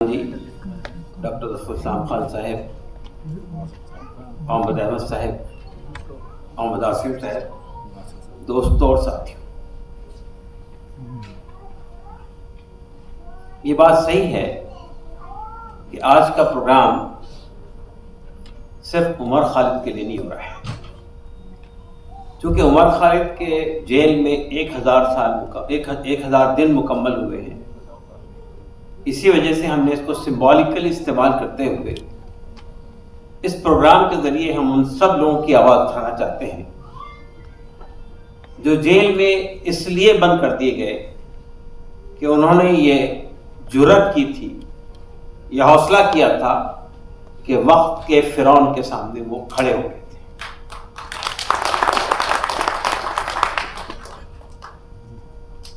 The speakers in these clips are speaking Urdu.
جی ڈاکٹر ظفر اسلام خان صاحب، محمد احمد صاحب، محمد آصف صاحب، دوستوں اور ساتھیوں، یہ بات صحیح ہے کہ آج کا پروگرام صرف عمر خالد کے لیے نہیں ہو رہا ہے، چونکہ عمر خالد کے جیل میں 1000 دن مکمل ہوئے ہیں، اسی وجہ سے ہم نے اس کو سمبولیکلی استعمال کرتے ہوئے اس پروگرام کے ذریعے ہم ان سب لوگوں کی آواز اٹھانا چاہتے ہیں جو جیل میں اس لیے بند کر دیے گئے کہ انہوں نے یہ جرأت کی تھی، یہ حوصلہ کیا تھا کہ وقت کے فرعون کے سامنے وہ کھڑے ہو گئے تھے۔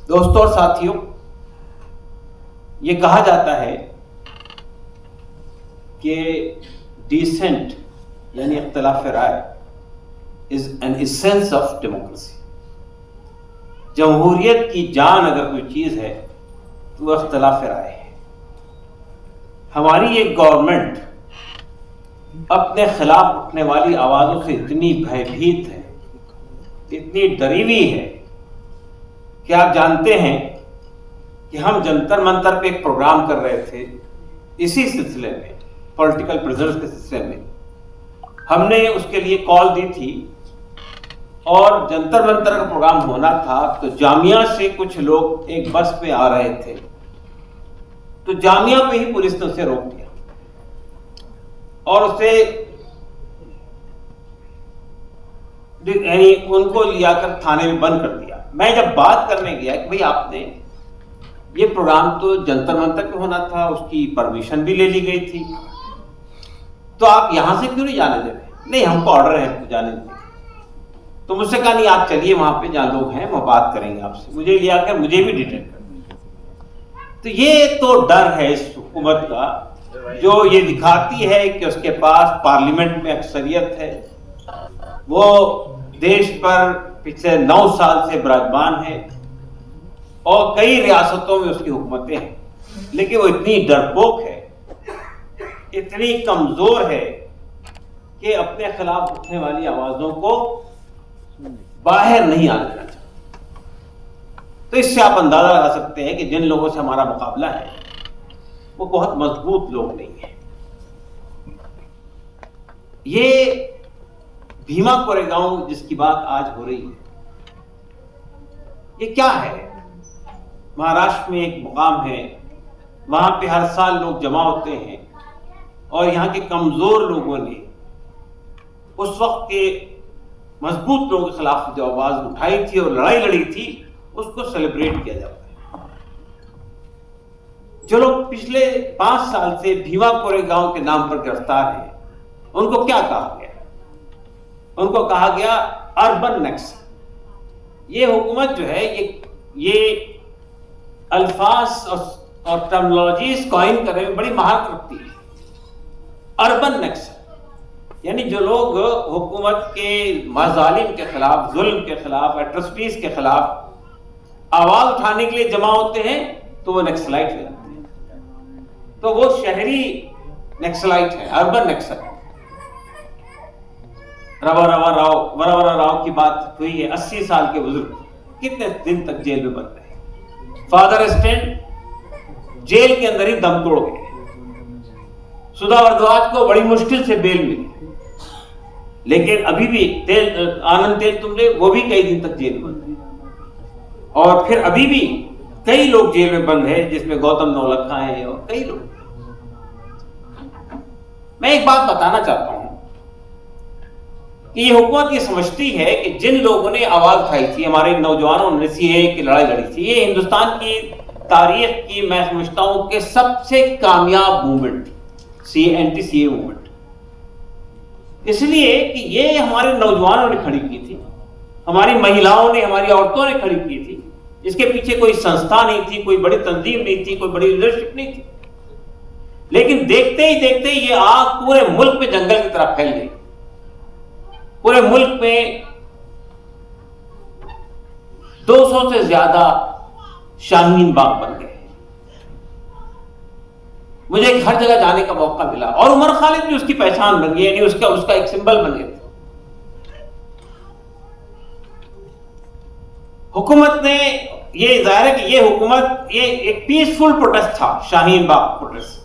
دوستوں اور ساتھیوں، یہ کہا جاتا ہے کہ ڈیسنٹ یعنی اختلاف رائے is an essence of democracy. جمہوریت کی جان اگر کوئی چیز ہے تو وہ اختلاف رائے ہے۔ ہماری یہ گورنمنٹ اپنے خلاف اٹھنے والی آوازوں سے اتنی بھے بھیت ہے، اتنی ڈری ہوئی ہے کہ آپ جانتے ہیں کہ ہم جنتر منتر پہ ایک پروگرام کر رہے تھے، اسی سلسلے میں پولیٹیکل پریزنرز کے سلسلے میں ہم نے اس کے لیے کال دی تھی، اور جنتر منتر کا پروگرام ہونا تھا تو جامعہ سے کچھ لوگ ایک بس پہ آ رہے تھے، تو جامعہ پہ ہی پولیس نے اسے روک دیا اور اسے یعنی ان کو لیا کر تھانے میں بند کر دیا۔ میں جب بات کرنے گیا کہ بھئی آپ نے یہ پروگرام تو جنتر منتر پہ ہونا تھا، اس کی پرمیشن بھی لے لی گئی تھی، تو آپ یہاں سے کیوں نہیں جانے دے رہے؟ نہیں، ہم کو آرڈر ہے جانے دیں۔ تو مجھ سے کہا نہیں، آپ چلیے وہاں پہ جہاں لوگ ہیں، وہ بات کریں گے آپ سے، مجھے لیا کر مجھے بھی ڈیٹین کر دیں۔ تو یہ تو ڈر ہے اس حکومت کا، جو یہ دکھاتی ہے کہ اس کے پاس پارلیمنٹ میں اکثریت ہے، وہ دیش پر پچھلے 9 سال سے براجمان ہے اور کئی ریاستوں میں اس کی حکومتیں ہیں، لیکن وہ اتنی ڈرپوک ہے، اتنی کمزور ہے کہ اپنے خلاف اٹھنے والی آوازوں کو باہر نہیں آنے دینا چاہتا۔ تو اس سے آپ اندازہ لگا سکتے ہیں کہ جن لوگوں سے ہمارا مقابلہ ہے وہ بہت مضبوط لوگ نہیں ہیں۔ یہ بھیما کوریگاؤں جس کی بات آج ہو رہی ہے، یہ کیا ہے؟ مہاراشٹر میں ایک مقام ہے، وہاں پہ ہر سال لوگ جمع ہوتے ہیں، اور یہاں کے کمزور لوگوں نے اس وقت کے مضبوط لوگوں کے خلاف جو آواز اٹھائی تھی اور لڑائی لڑی تھی، اس کو سیلیبریٹ کیا جاتا ہے۔ جو لوگ پچھلے 5 سال سے بھیما کوریگاؤں کے نام پر گرفتار ہیں، ان کو کیا کہا گیا؟ ان کو کہا گیا اربن نیکسل۔ یہ حکومت جو ہے یہ الفاظ اور ٹرمنالوجیز کوائن کرنے میں بڑی مہارت رکھتی ہے۔ اربن نیکسل یعنی جو لوگ حکومت کے مظالم کے خلاف، ظلم کے خلاف، ایٹرسٹیز کے خلاف آواز اٹھانے کے لیے جمع ہوتے ہیں تو وہ نیکسلائٹ کہلاتے ہیں۔ تو وہ شہری نیکسلائٹ ہے، اربن نیکسل۔ ورا راؤ کی بات ہوئی ہے، 80 سال کے بزرگ کتنے دن تک جیل میں بند رہے۔ فادر اسٹینڈ جیل کے اندر ہی دم توڑ گئے۔ سدھا بھردواج کو بڑی مشکل سے بیل ملی، لیکن ابھی بھی آنند تیل تمرے وہ بھی کئی دن تک جیل میں بند ہیں، اور پھر ابھی بھی کئی لوگ جیل میں بند ہیں، جس میں گوتم نولکھا ہیں اور کئی لوگ۔ میں ایک بات بتانا چاہتا ہوں کہ یہ حکومت یہ سمجھتی ہے کہ جن لوگوں نے آواز اٹھائی تھی، ہمارے نوجوانوں نے CAA کی لڑائی لڑی تھی، یہ ہندوستان کی تاریخ کی میں سمجھتا ہوں کہ سب سے کامیاب موومنٹ تھی، اینٹی CAA موومنٹ، اس لیے کہ یہ ہمارے نوجوانوں نے کھڑی کی تھی، ہماری مہیلاؤں نے، ہماری عورتوں نے کھڑی کی تھی، اس کے پیچھے کوئی سنستھا نہیں تھی، کوئی بڑی تنظیم نہیں تھی، کوئی بڑی لیڈرشپ نہیں تھی، لیکن دیکھتے ہی یہ آگ پورے ملک میں جنگل کی طرح پھیل گئی۔ پورے ملک میں 200 سے زیادہ شاہین باغ بن گئے، مجھے ہر جگہ جانے کا موقع ملا، اور عمر خالد بھی اس کی پہچان بن گئی، یعنی اس کا ایک سمبل بن گیا۔ حکومت نے یہ ظاہر ہے کہ یہ حکومت یہ ایک پیسفل پروٹیسٹ تھا، شاہین باغ پروٹیسٹ،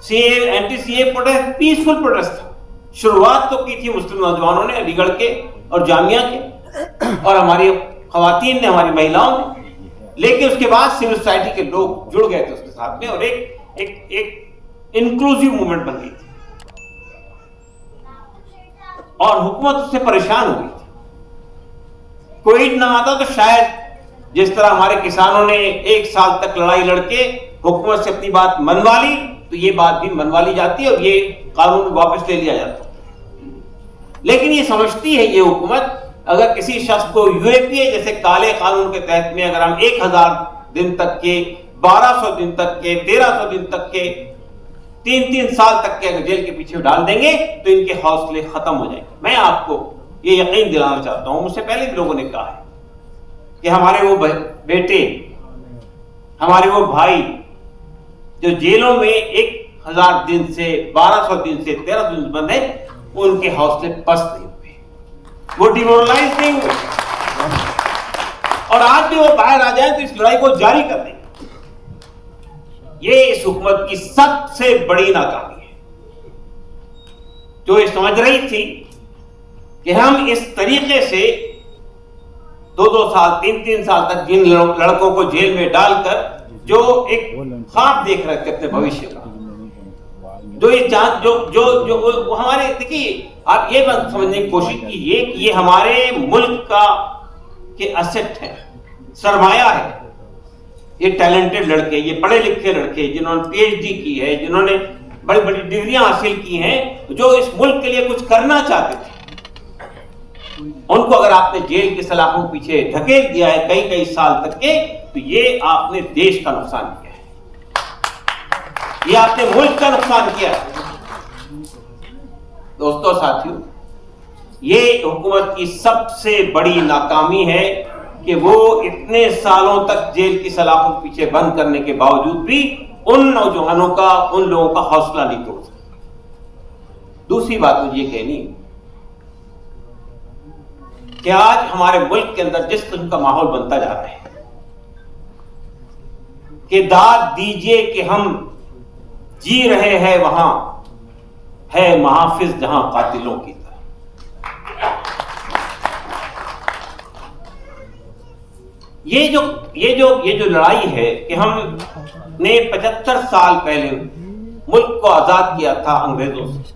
سی اے اینٹی سی اے پروٹیسٹ پیسفل پروٹیسٹ تھا۔ شروعات تو کی تھی مسلم نوجوانوں نے، علی گڑھ کے اور جامعہ کے، اور ہماری خواتین نے، ہماری مہیلاؤں نے، لیکن اس کے بعد سول سوسائٹی کے لوگ جڑ گئے تھے اس کے ساتھ میں، اور ایک انکلوسیو موومنٹ بن گئی تھی، اور حکومت اس سے پریشان ہو گئی تھی۔ کوئی نہ آتا تو شاید جس طرح ہمارے کسانوں نے 1 سال تک لڑائی لڑ کے حکومت سے اپنی بات منوا لی، تو یہ بات بھی منوا لی جاتی ہے اور یہ قانون واپس لے لیا جاتا ہے۔ لیکن یہ سمجھتی ہے یہ حکومت، اگر کسی شخص کو یو اے پی اے جیسے کالے قانون کے تحت میں اگر ہم 1000 دن تک کے، 1200 دن تک کے، 1300 دن تک کے، 3 سال تک کے اگر جیل کے پیچھے ڈال دیں گے تو ان کے حوصلے ختم ہو جائیں گے۔ میں آپ کو یہ یقین دلانا چاہتا ہوں، مجھ سے پہلے بھی لوگوں نے کہا ہے کہ ہمارے وہ بیٹے، ہمارے وہ بھائی جو جیلوں میں 1000 دن سے، 1200 دن سے، 1300 دن بند ہیں، ان کے حوصلے پست نہیں ہوئے، وہ ڈیمورلائز نہیں ہوئے، اور آج بھی وہ باہر آ جائیں تو اس لڑائی کو جاری کر دیں گے۔ یہ اس حکومت کی سب سے بڑی ناکامی ہے، جو یہ سمجھ رہی تھی کہ ہم اس طریقے سے 2 سال، 3 سال تک جن لڑکوں کو جیل میں ڈال کر جو ایک خواب دیکھ رہے تھے اپنے بھوشیہ کا، جو یہ جو ہمارے، دیکھیے آپ یہ بات سمجھنے کی کوشش کیجیے کہ یہ ہمارے ملک کا کہ ایسٹ ہے، سرمایہ ہے، یہ ٹیلنٹڈ لڑکے، یہ پڑھے لکھے لڑکے جنہوں نے پی ایچ ڈی کی ہے، جنہوں نے بڑی بڑی ڈگریاں حاصل کی ہیں، جو اس ملک کے لیے کچھ کرنا چاہتے تھے، ان کو اگر آپ نے جیل کے سلاخوں کے پیچھے دھکیل دیا ہے کئی سال تک کے، تو یہ آپ نے دیش کا نقصان کیا ہے، یہ آپ نے ملک کا نقصان کیا ہے۔ دوستو ساتھیو، یہ حکومت کی سب سے بڑی ناکامی ہے کہ وہ اتنے سالوں تک جیل کی سلاخوں کے پیچھے بند کرنے کے باوجود بھی ان نوجوانوں کا، ان لوگوں کا حوصلہ نہیں توڑ سکتے۔ دوسری بات مجھے یہ کہنی کہ آج ہمارے ملک کے اندر جس قسم کا ماحول بنتا جا رہا ہے کہ داد دیجئے کہ ہم جی رہے ہیں وہاں ہے محافظ جہاں قاتلوں کی طرح۔ یہ جو لڑائی ہے کہ ہم نے 75 سال پہلے ملک کو آزاد کیا تھا انگریزوں سے،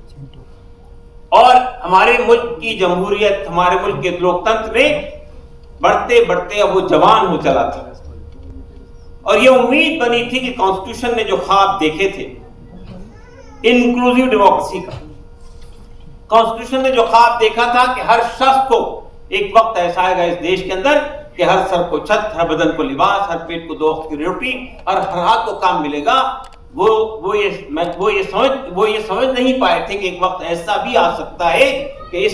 اور ہمارے ملک کی جمہوریت، ہمارے ملک کے لوکتنتر میں بڑھتے بڑھتے اب وہ جوان ہو چلا تھا، اور یہ امید بنی تھی کہ کانسٹیٹیوشن نے جو خواب دیکھے تھے انکلوزیو ڈیموکریسی کا، کانسٹیٹیوشن نے جو خواب دیکھا تھا کہ ہر شخص کو ایک وقت ایسا آئے گا اس دیش کے اندر کہ ہر سر کو چھت، ہر بدن کو لباس، ہر پیٹ کو 2 وقت کی روٹی، اور ہر ہاتھ کو کام ملے گا، وہ یہ سمجھ نہیں پائے تھے کہ ایک وقت ایسا بھی آ سکتا ہے کہ اس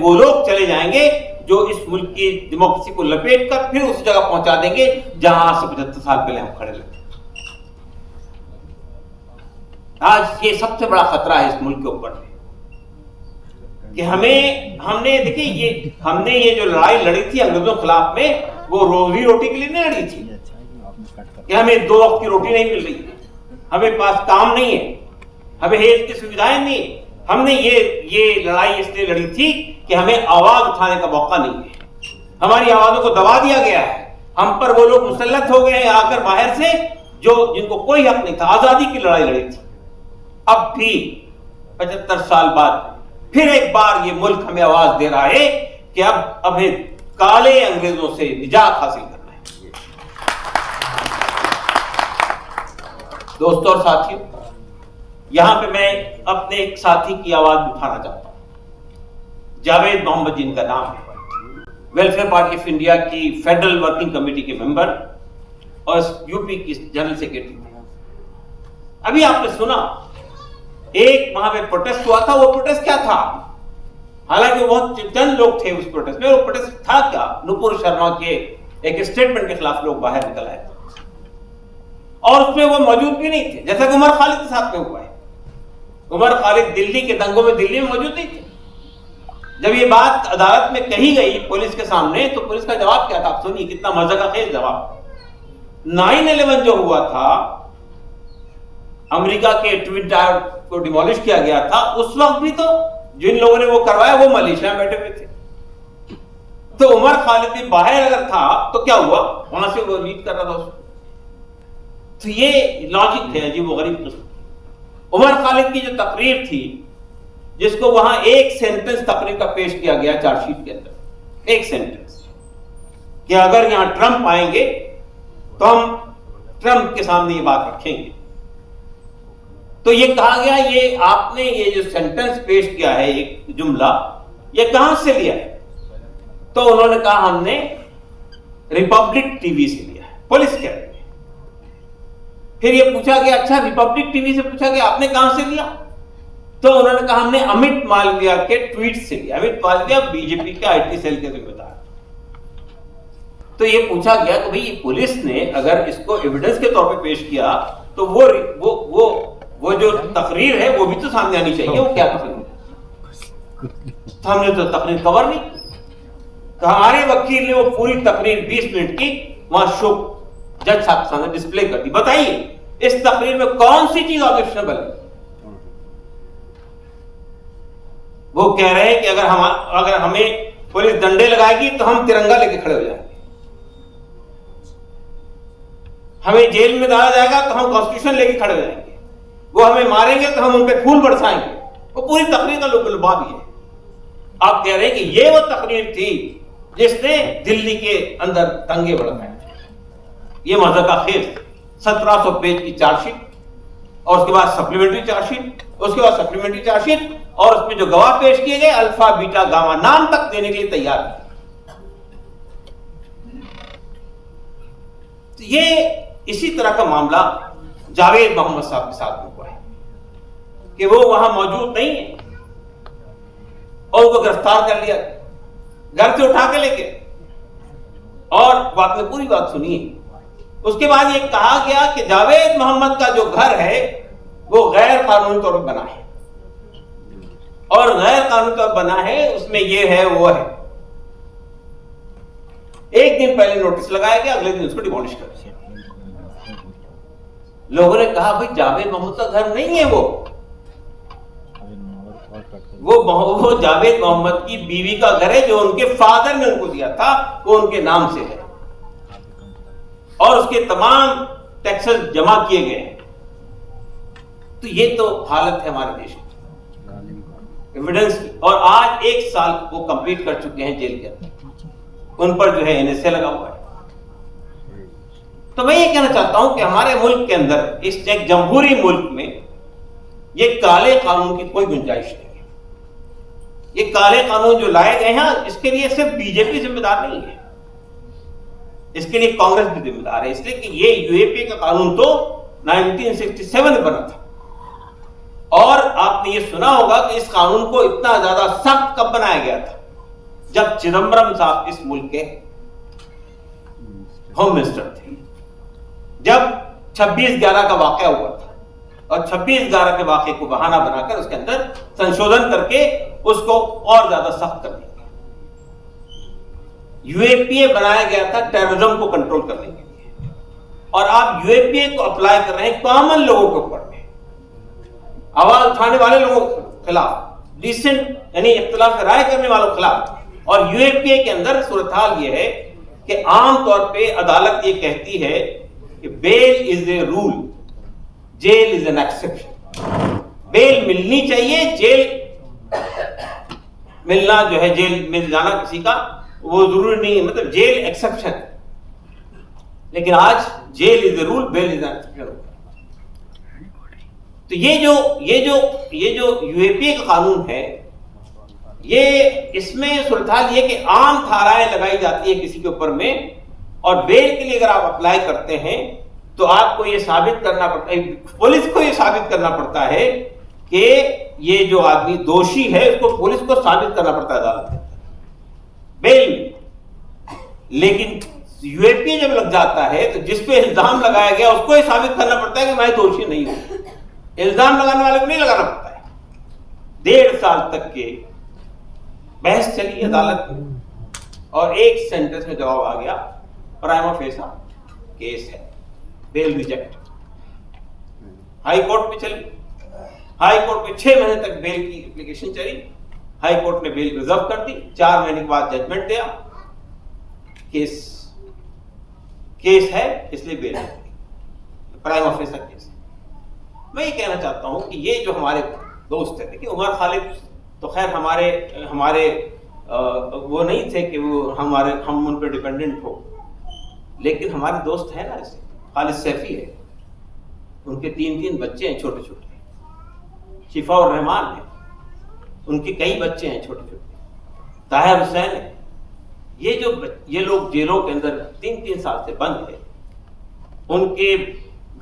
وہ لوگ چلے جائیں گے جو اس ملک کی ڈیموکریسی کو لپیٹ کر پھر اس جگہ پہنچا دیں گے جہاں سے 75 سال پہلے ہم کھڑے لگے۔ آج یہ سب سے بڑا خطرہ ہے اس ملک کے اوپر کہ ہم نے دیکھیے ہم نے یہ جو لڑائی لڑی تھی انگریزوں کے خلاف میں، وہ روزی روٹی کے لیے نہیں لڑی تھی کہ ہمیں 2 وقت کی روٹی نہیں مل رہی ہے، ہمیں پاس کام نہیں ہے، ہمیں ہیلتھ کی سویدھائیں نہیں ہیں۔ ہم نے یہ لڑائی اس لیے لڑی تھی کہ ہمیں آواز اٹھانے کا موقع نہیں ہے، ہماری آوازوں کو دبا دیا گیا ہے، ہم پر وہ لوگ مسلط ہو گئے ہیں آ کر باہر سے جن کو کوئی حق نہیں تھا۔ آزادی کی لڑائی لڑی تھی، اب بھی 75 سال بعد پھر ایک بار یہ ملک ہمیں آواز دے رہا ہے کہ اب ہمیں کالے انگریزوں سے نجات حاصل کرنا ہے۔ دوستوں اور ساتھیوں، یہاں پہ میں اپنے ایک ساتھی کی آواز اٹھانا چاہتا ہوں، جاوید محمد جن کا نام ہے، ویلفیئر پارٹی آف انڈیا کی فیڈرل ورکنگ کمیٹی کے ممبر اور یو پی کی جنرل سیکرٹری تھے۔ ابھی آپ نے سنا ایک وہاں پہ پروٹیسٹ ہوا تھا، وہ پروٹیسٹ کیا تھا؟ حالانکہ بہت چند لوگ تھے اس پروٹیسٹ میں، وہ پروٹیسٹ تھا کیا؟ نپور شرما کے ایک اسٹیٹمنٹ کے خلاف لوگ باہر نکل آئے تھے، اور اس میں وہ موجود بھی نہیں تھے، جیسا کہ عمر خالد کے ساتھ میں ہوا ہے. عمر خالد دلی کے دنگوں میں دلی میں موجود نہیں تھے. جب یہ بات عدالت میں کہی گئی پولیس کے سامنے تو پولیس کا جواب کیا تھا؟ آپ سنیے کتنا مزہ کا خیز جواب. 9/11 جو ہوا تھا، امریکہ کے ٹوین ٹاور کو ڈیمولش کیا گیا تھا، اس وقت بھی تو جن لوگوں نے وہ کروایا وہ ملیشیا میں بیٹھے ہوئے تھے. تو عمر خالد بھی باہر اگر تھا تو کیا ہوا؟ وہاں سے وہ لیڈ کر رہا تھا اس کو. تو یہ لاجک ہے عجیب و غریب قسم. عمر خالد کی جو تقریر تھی، جس کو وہاں ایک سینٹنس تقریر کا پیش کیا گیا چارج شیٹ کے اندر، ایک سینٹنس کہ اگر یہاں ٹرمپ آئیں گے تو ہم ٹرمپ کے سامنے یہ بات رکھیں گے. تو یہ کہا گیا یہ آپ نے یہ جو سینٹنس پیش کیا ہے ایک جملہ، یہ کہاں سے لیا ہے؟ تو انہوں نے کہا ہم نے ریپبلک ٹی وی سے لیا ہے. پولیس کہہ رہی ہے. پھر یہ پوچھا گیا اچھا ریپبلک ٹی وی سے پوچھا گیا آپ نے کہاں سے لیا؟ تو انہوں نے کہا ہم نے امت مالویہ کے ٹویٹ سے لیا. امت مالویہ بی جے پی کے آئی ٹی سیل کے ذمہ دار. تو یہ پوچھا گیا کہ بھئی پولیس نے اگر اس کو ایویڈنس کے طور پہ پیش کیا تو وہ جو تقریر ہے وہ بھی تو سامنے آنی چاہیے. وہ کیا تقریر ہے؟ تو ہم نے تو تقریر کور نہیں. تو ہمارے وکیل نے وہ پوری تقریر 20 منٹ کی وہاں شو جج صاحب کے سامنے ڈسپلے کر دی. بتائیے اس تقریر میں کون سی چیز آبجیکشنبل ہے؟ وہ کہہ رہے ہیں کہ اگر ہمیں پولیس ڈنڈے لگائے گی تو ہم ترنگا لے کے کھڑے ہو جائیں گے. ہمیں جیل میں ڈالا جائے گا تو ہم کانسٹیٹیوشن لے کے کھڑے ہو جائیں گے. وہ ہمیں ماریں گے تو ہم ان پہ پھول برسائیں گے. وہ پوری تقریر کا لباب ہی ہے. آپ کہہ رہے ہیں کہ یہ وہ تقریر تھی جس نے دلی کے اندر دنگے بڑھائے. یہ مزہ کا خیز 1700 پیج کی چارج شیٹ اور اس کے بعد سپلیمنٹری چارج شیٹ، اس کے بعد سپلیمنٹری چارج شیٹ اور اس میں جو گواہ پیش کیے گئے الفا بیٹا گاما نام تک دینے کے لیے تیار ہے. تو یہ اسی طرح کا معاملہ جاوید محمد صاحب کے ساتھ ہوا ہے کہ وہ وہاں موجود نہیں ہے اور ان کو گرفتار کر لیا، گھر سے اٹھا کے لے کے. اور آپ نے پوری بات سنی ہے. اس کے بعد یہ کہا گیا کہ جاوید محمد کا جو گھر ہے وہ غیر قانونی طور پر بنا ہے اور غیر قانونی طور پر بنا ہے، اس میں یہ ہے وہ ہے. ایک دن پہلے نوٹس لگایا گیا، اگلے دن اس کو ڈیمولش کر دیا. لوگوں نے کہا بھائی جاوید محمد کا گھر نہیں ہے، وہ جاوید محمد کی بیوی کا گھر ہے جو ان کے فادر نے ان کو دیا تھا، وہ ان کے نام سے ہے اور اس کے تمام ٹیکسز جمع کیے گئے ہیں. تو یہ تو حالت ہے ہمارے دیش کی ایویڈنس کی. اور آج 1 سال وہ کمپلیٹ کر چکے ہیں جیل کے اندر، ان پر جو ہے NSA لگا ہوا ہے. تو میں یہ کہنا چاہتا ہوں کہ ہمارے ملک کے اندر اس ایک جمہوری ملک میں یہ کالے قانون کی کوئی گنجائش نہیں ہے. یہ کالے قانون جو لائے گئے ہیں اس کے لیے صرف بی جے پی ذمہ دار نہیں ہے، اس کے لیے کانگریس بھی ذمہ دار ہے. اس لیے کہ یہ UAPA کا قانون تو 1967 میں بنا تھا اور آپ نے یہ سنا ہوگا کہ اس قانون کو اتنا زیادہ سخت کب بنایا گیا تھا؟ جب چدمبرم صاحب اس ملک کے ہوم منسٹر تھے، جب 26/11 کا واقعہ ہوا تھا اور 26/11 کے واقعے کو بہانہ بنا کر اس کے اندر سنشودھن کر کے اس کو اور زیادہ سخت کر دیا گیا. UAPA بنایا گیا تھا ٹیررزم کو کنٹرول کرنے کے لیے اور آپ UAPA کو اپلائی کر رہے ہیں کامن لوگوں کے اوپر میں، آواز اٹھانے والے لوگوں کے خلاف، ڈیسنٹ یعنی اختلاف رائے کرنے والوں کے خلاف. اور UAPA کے اندر صورتحال یہ ہے کہ عام طور پہ عدالت یہ کہتی ہے کہ bail is a rule, jail is an exception. Bail ملنی چاہیے، جیل ملنا جو ہے جیل مل جانا کسی کا وہ ضروری نہیں ہے، مطلب جیل ایکسیپشن. لیکن آج jail is a rule, bail is an exception. تو یہ جو UAPA کا قانون ہے، یہ اس میں صورتحال یہ کہ عام دھارائیں لگائی جاتی ہے کسی کے اوپر میں اور بیل کے لیے اگر آپ اپلائی کرتے ہیں تو آپ کو یہ ثابت کرنا پڑتا ہے، پولیس کو یہ ثابت کرنا پڑتا ہے کہ یہ جو آدمی دوشی ہے اس کو پولیس کو ثابت کرنا پڑتا ہے عدالت میں بیل. لیکن یو اے پی جب لگ جاتا ہے تو جس پہ الزام لگایا گیا اس کو یہ ثابت کرنا پڑتا ہے کہ میں دوشی نہیں ہوں. الزام لگانے والے کو نہیں لگانا پڑتا ہے. 1.5 سال تک کے بحث چلی عدالت میں اور ایک سینٹنس میں جواب آ گیا, پرائما فیسا کیس ہے, بیل ریجیکٹ. ہائی کورٹ میں چلی, ہائی کورٹ میں 6 مہینے تک بیل کی اپلیکیشن چلی, ہائی کورٹ نے بیل ریزرو کر دی, 4 مہینے کے بعد ججمنٹ دیا, کیس ہے اس لیے بیل پرائما فیسا کیس ہے. میں یہ کہنا چاہتا ہوں کہ یہ جو ہمارے دوست ہیں, دیکھیے عمر خالد تو خیر ہمارے وہ نہیں تھے کہ وہ ہم ان پہ ڈیپینڈنٹ ہو, لیکن ہمارے دوست ہیں نا. ایسے خالد سیفی ہے, ان کے 3 بچے ہیں چھوٹے چھوٹے. شفا الرحمان ہے, ان کے کئی بچے ہیں چھوٹے چھوٹے. طاہر حسین ہے. یہ لوگ جیلوں کے اندر 3 سال سے بند ہے. ان کے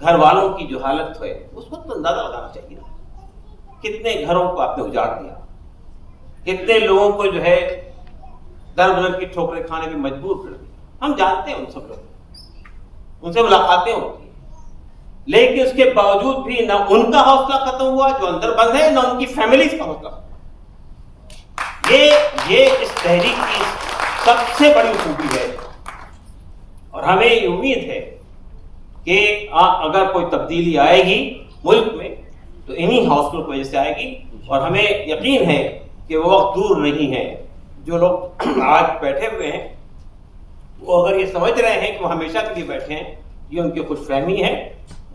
گھر والوں کی جو حالت ہے اس وقت اندازہ لگانا چاہیے کتنے گھروں کو آپ نے اجاڑ دیا, کتنے لوگوں کو جو ہے در بدر کی ٹھوکریں کھانے پہ مجبور کر دیا. ہم جانتے ہیں ان سب لوگوں, ان سے ملاقاتیں ہوتی ہیں, لیکن اس کے باوجود بھی نہ ان کا حوصلہ ختم ہوا جو اندر بند ہے, نہ ان کی فیملیز کا حوصلہ. یہ اس تحریک کی سب سے بڑی خوبی ہے, اور ہمیں یہ امید ہے کہ اگر کوئی تبدیلی آئے گی ملک میں تو انہی حوصلوں کی وجہ سے آئے گی. اور ہمیں یقین ہے کہ وہ وقت دور نہیں ہے. جو لوگ آج بیٹھے ہوئے ہیں وہ اگر یہ سمجھ رہے ہیں کہ وہ ہمیشہ کے لیے بیٹھے ہیں, یہ ان کی خوش فہمی ہے.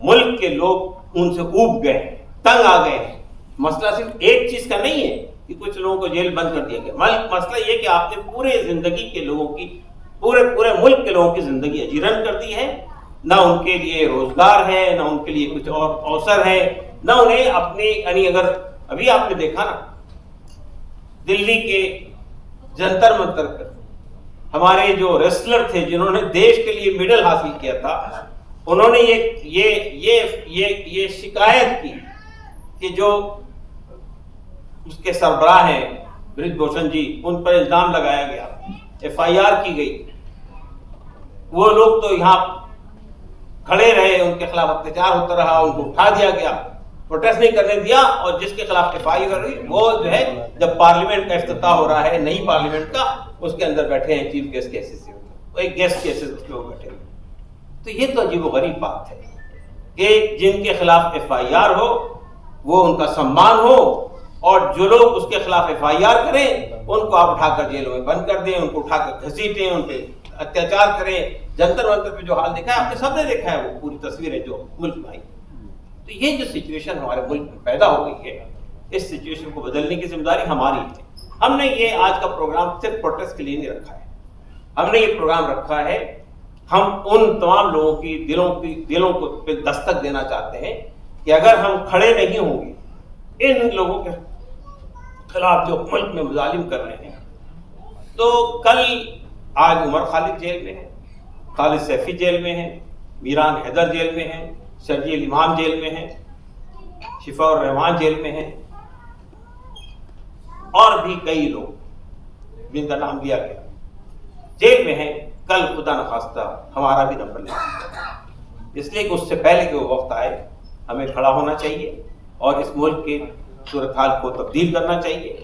ملک کے لوگ ان سے اوب گئے ہیں, تنگ آ گئے ہیں. مسئلہ صرف ایک چیز کا نہیں ہے کہ کچھ لوگوں کو جیل بند کر دیا گیا. مسئلہ یہ کہ آپ نے پورے زندگی کے لوگوں کی پورے ملک کے لوگوں کی زندگی اجیرن کر دی ہے. نہ ان کے لیے روزگار ہے, نہ ان کے لیے کچھ اور اوسر ہے, نہ انہیں اپنی یعنی اگر ابھی آپ نے دیکھا نا دلی کے جنتر منتر پر ہمارے جو ریسلر تھے جنہوں نے دیش کے لیے میڈل حاصل کیا تھا, انہوں نے یہ شکایت کی کہ جو اس کے سربراہ ہیں برج بھوشن جی, ان پر الزام لگایا گیا, FIR کی گئی. وہ لوگ تو یہاں کھڑے رہے, ان کے خلاف اتیاچار ہوتا رہا, ان کو اٹھا دیا گیا, پروٹیسٹ نہیں کرنے دیا. اور جس کے خلاف FIR ہوئی وہ جو ہے جب پارلیمنٹ کا افتتاح ہو رہا ہے نئی پارلیمنٹ کا, اس کے اندر بیٹھے ہیں چیف گیسٹ کے حیثیت سے, ایک گیسٹ کے حیثیت سے وہ بیٹھے ہیں. تو یہ تو عجیب و غریب بات ہے کہ جن کے خلاف FIR ہو وہ ان کا سمان ہو, اور جو لوگ اس کے خلاف FIR کریں ان کو آپ اٹھا کر جیلوں میں بند کر دیں, ان کو اٹھا کر گھسیٹیں, ان پہ اتیاچار کریں. جنتر منتر پہ جو حال دیکھا ہے آپ نے سب نے دیکھا ہے, وہ پوری تصویریں جو ملک میں آئی. تو یہ جو سچویشن ہمارے ملک میں پیدا ہو گئی ہے, اس سچویشن کو بدلنے کی ذمہ داری ہماری ہے. ہم نے یہ آج کا پروگرام صرف پروٹیسٹ کے لیے نہیں رکھا ہے, ہم نے یہ پروگرام رکھا ہے, ہم ان تمام لوگوں کی دلوں کو پہ دستک دینا چاہتے ہیں کہ اگر ہم کھڑے نہیں ہوں گے ان لوگوں کے خلاف جو ملک میں مظالم کر رہے ہیں, تو کل آج عمر خالد جیل میں ہے, خالد سیفی جیل میں ہیں, میران حیدر جیل میں ہیں, شرجیل امام جیل میں ہیں, شفا الرحمان جیل میں ہیں, اور بھی کئی لوگ جن کا نام لیا گیا جیل میں ہیں. کل خدا نخواستہ ہمارا بھی نمبر لے, اس لیے کہ اس سے پہلے کہ وہ وقت آئے ہمیں کھڑا ہونا چاہیے اور اس ملک کے صورتحال کو تبدیل کرنا چاہیے,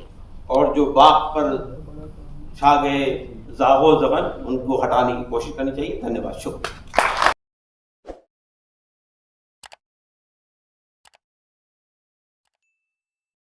اور جو باغ پر چھا گئے زاغ و زغن ان کو ہٹانے کی کوشش کرنی چاہیے. دھنیہ واد, شکریہ.